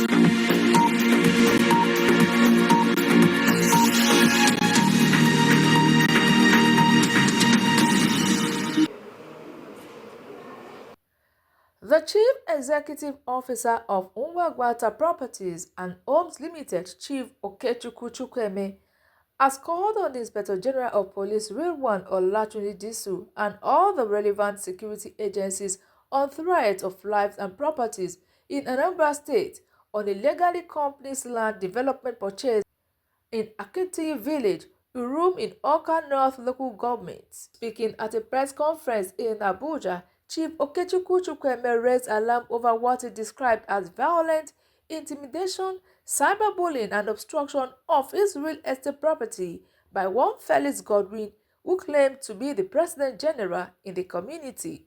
The Chief Executive Officer of Nwagwata Properties and Homes Limited, Chief Okechukwu Chukweme, has called on the Inspector General of Police Rilwan Olatunji Disu and all the relevant security agencies on threat of lives and properties in Anambra State on illegally company's land development purchase in Akiti Village, Urum in Awka North Local Government. Speaking at a press conference in Abuja, Chief Okechukwu Chukweme raised alarm over what he described as violent intimidation, cyberbullying and obstruction of his real estate property by one Felix Godwin, who claimed to be the President General in the community.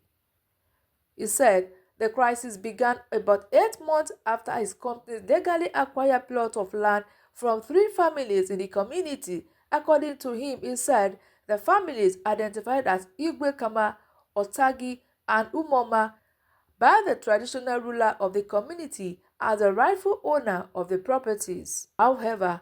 He said the crisis began about 8 months after his company legally acquired plot of land from 3 families in the community. According to him, he said the families identified as Igwe Kama, Otagi, and Umoma by the traditional ruler of the community as the rightful owner of the properties. However,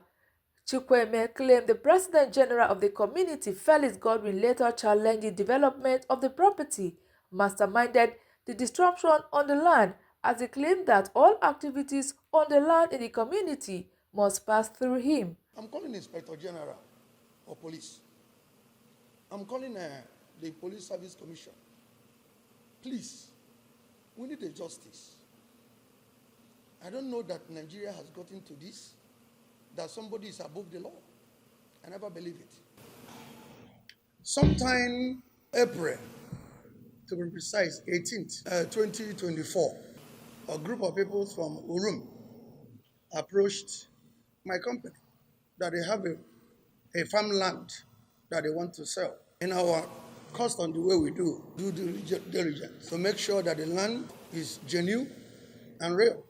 Chukweme claimed the President General of the community, Felix Godwin, later challenged the development of the property, masterminded the disruption on the land, as he claimed that all activities on the land in the community must pass through him. I'm calling Inspector General of Police. I'm calling the Police Service Commission. Please, we need a justice. I don't know that Nigeria has gotten to this, that somebody is above the law. I never believe it. Sometime April, to be precise, 18th, 2024, a group of people from Urum approached my company that they have a farmland that they want to sell. In our custom, the way we do diligence to make sure that the land is genuine and real,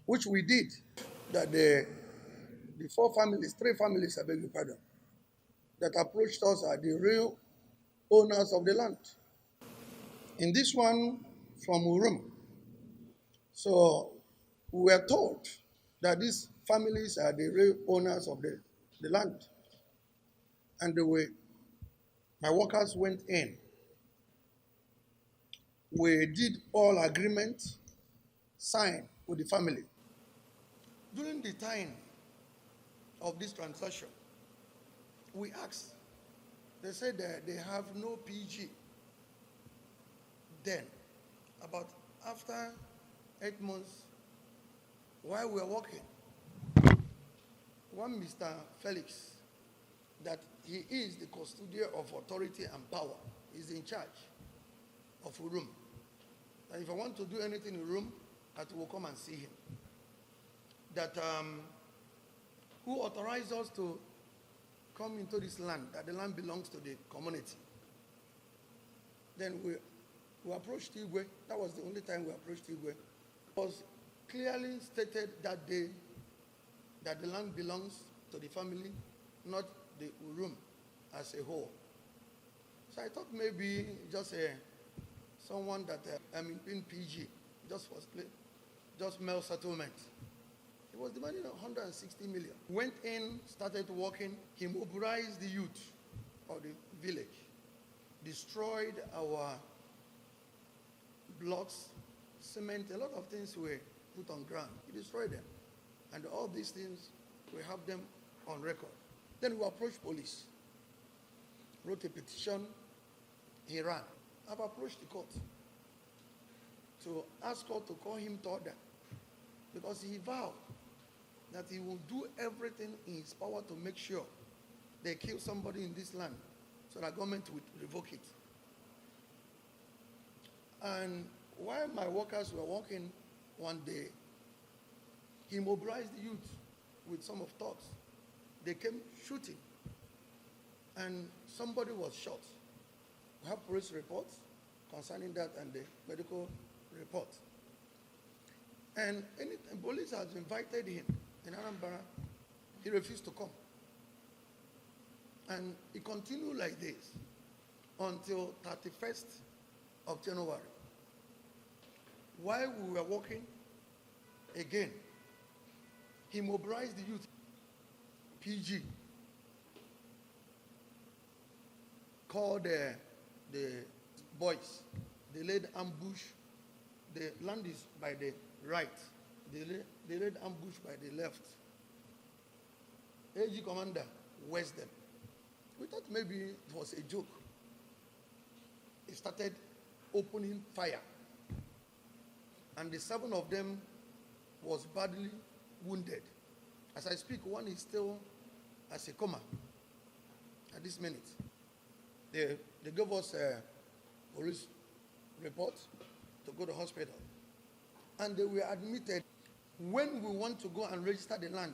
which we did, that the 3 families, I beg your pardon, that approached us are the real owners of the land. In this one from Urum, so we were told that these families are the real owners of the land. And my workers went in. We did all agreements, signed with the family. During the time of this transaction, we asked, they said that they have no PG. Then, about after 8 months, while we were working, one Mr. Felix, that he is the custodian of authority and power, is in charge of Urum. And if I want to do anything in Urum, I will come and see him. That who authorized us to come into this land, that the land belongs to the community. Then we approached Igwe. That was the only time we approached Igwe. It was clearly stated that day that the land belongs to the family, not the Urum as a whole. So I thought maybe just someone that in PG, just mail settlement. He was demanding 160 million. Went in, started working. He mobilized the youth of the village, destroyed our blocks, cement, a lot of things were put on ground. He destroyed them. And all these things, we have them on record. Then we approached police, wrote a petition, he ran. I've approached the court to ask court to call him to order, because he vowed that he will do everything in his power to make sure they kill somebody in this land so that government would revoke it. And while my workers were working one day, he mobilized the youth with some of thugs. They came shooting, and somebody was shot. We have police reports concerning that and the medical report. And police has invited him in Anambra. He refused to come. And it continued like this until 31st of January. While we were working, Again, he mobilized the youth. PG called the boys. They laid ambush. The land is by the right. They laid ambush by the left. AG commander west them. We thought maybe it was a joke. He started opening fire. And the 7 of them was badly wounded. As I speak, one is still as a coma at this minute. They gave us a police report to go to hospital. And they were admitted. When we want to go and register the land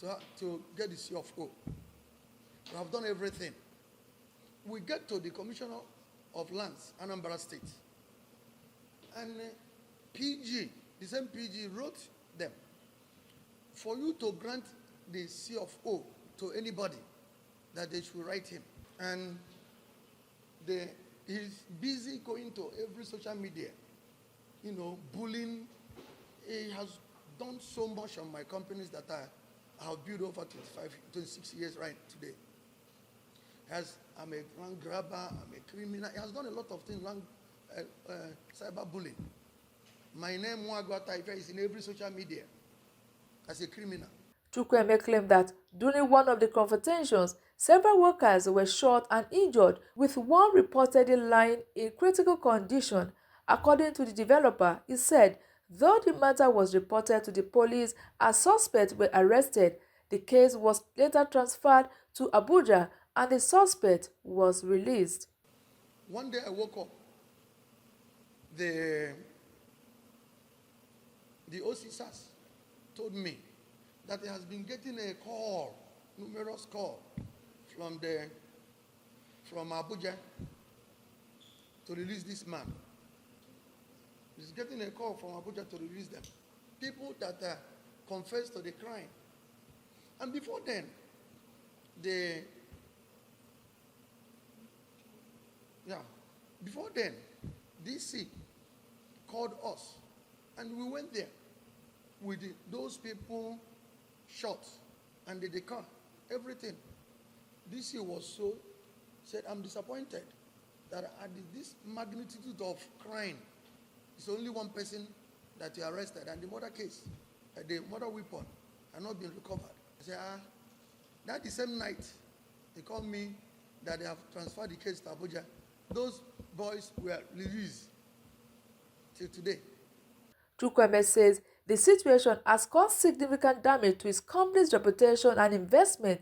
to get the CFO, we have done everything. We get to the Commissioner of Lands, Anambra State. And PG, the same PG wrote them, for you to grant the CFO to anybody, that they should write him. And he's busy going to every social media, bullying. He has done so much on my companies that I have built over 26 years right today. I'm a land grabber, I'm a criminal. He has done a lot of things, cyberbullying. My name, Mwagwata Ife, is in every social media as a criminal. Chukwueme claimed that during one of the confrontations, several workers were shot and injured, with one reportedly lying in critical condition. According to the developer, he said, though the matter was reported to the police as suspects were arrested, the case was later transferred to Abuja and the suspect was released. One day I woke up, the OCSAS told me that he has been getting a call, numerous calls, from Abuja to release this man. He's getting a call from Abuja to release them. People that confessed to the crime. And before then, DC called us, and we went there with those people shot and the car, everything. DC said, I'm disappointed that at this magnitude of crime, it's only one person that you arrested, and the murder case, the murder weapon, had not been recovered. I said, that the same night, they called me that they have transferred the case to Abuja. Those boys were released till today. Chukwueme says the situation has caused significant damage to his company's reputation and investment,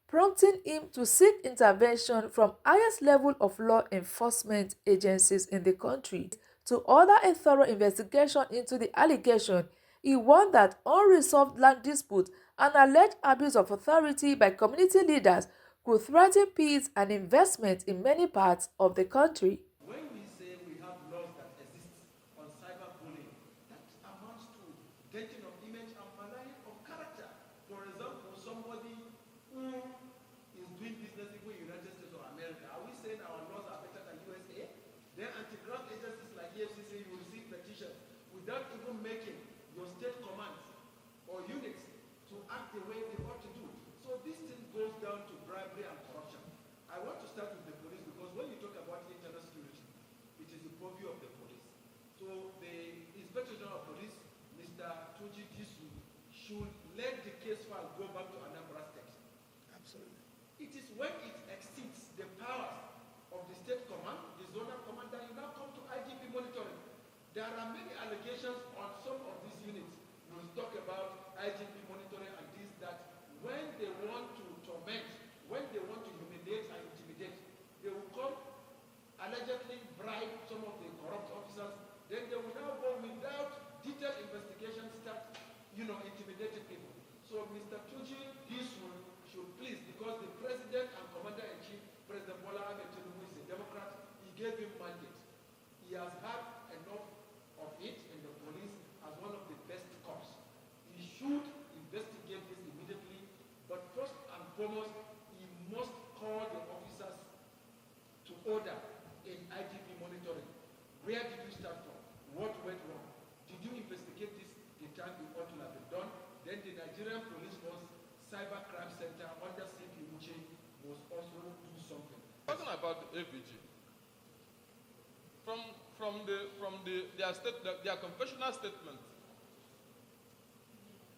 prompting him to seek intervention from highest level of law enforcement agencies in the country. To order a thorough investigation into the allegation, he warned that unresolved land disputes and alleged abuse of authority by community leaders could threaten peace and investment in many parts of the country. When we say we have laws that exist on cyberbullying, that amounts to denting of image and maligning of character. For example, somebody who is doing business in the United States or America, are we saying our laws are better than USA? Then anti-graft agencies like EFCC will receive petitions without even making your state commands or units to act the way they ought to do. So this thing goes down to bribery and corruption. I want to start with the police because when you talk about internal security, it is the purview of the police. So the Inspector General of Police, Mr. Tuji Disu, should let the case file go back to Anambra State. Absolutely. It is when it exceeds the powers of the state command, the zonal command, that you now come to IGP monitoring. There are many allegations on some of these units. We'll talk about IGP monitoring and this, that when they want to torment, when they want to humiliate and intimidate, they will come, allegedly bribe some of the corrupt officers, then they will now go without detailed investigation, start, intimidating people. So Mr. Tuji, this one should please, because the President and Commander-in-Chief, President Bola Ahmed Tinubu, is a Democrat, he gave him mandate. He has had enough of it in the police as one of the best cops. He should investigate this immediately, but first and foremost, he must call the officers to order in IGP monitoring. Where did you start from? What went wrong? Did you investigate this data Nigerian Police Force Cybercrime Center under CP Uche must also do something. Talking about the AVG, their confessional statement,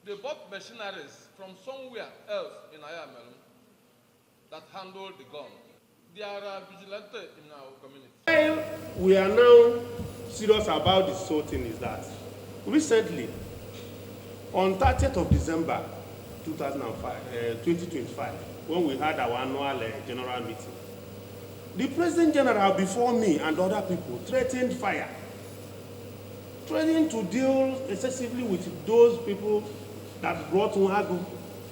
they bought machineries from somewhere else in Ayamelum that handled the gun. They are vigilantes in our community. Why we are now serious about this whole thing is that recently, on 30th of December 2025, when we had our annual general meeting, the President General before me and other people threatened fire, threatening to deal excessively with those people that brought Nwagu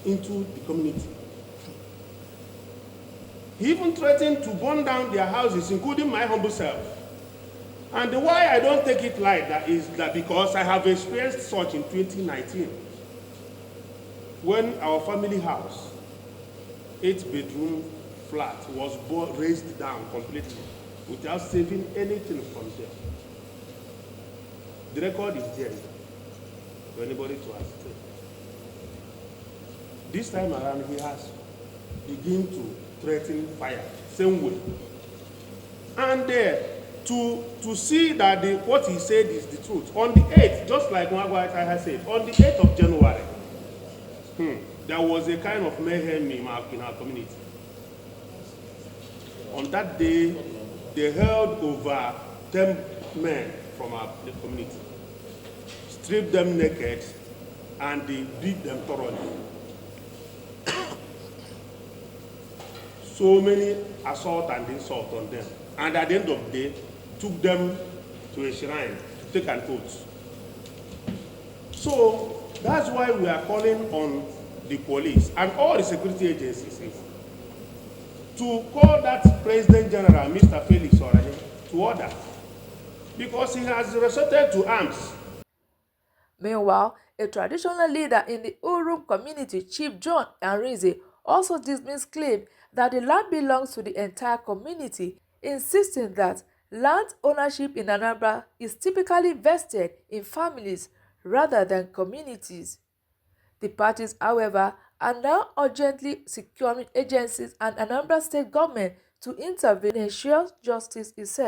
into the community. He even threatened to burn down their houses, including my humble self. And why I don't take it light that is that because I have experienced such in 2019, when our family house, 8-bedroom flat, was raised down completely without saving anything from there. The record is there for anybody to ascertain. This time around, he has begun to threaten fire, same way. And to see that what he said is the truth. On the 8th, just like Mwagwa has said, on the 8th of January, there was a kind of mayhem in our community. On that day, they held over 10 men from our community, stripped them naked, and they beat them thoroughly. So many assault and insult on them. And at the end of the day, took them to a shrine to take an oath. So that's why we are calling on the police and all the security agencies to call that President General, Mr. Felix Oraje, to order, because he has resorted to arms. Meanwhile, a traditional leader in the Urum community, Chief John Arinze, also dismissed claim that the land belongs to the entire community, insisting that land ownership in Anambra is typically vested in families rather than communities. The parties, however, are now urgently securing agencies and Anambra state government to intervene and ensure justice is served.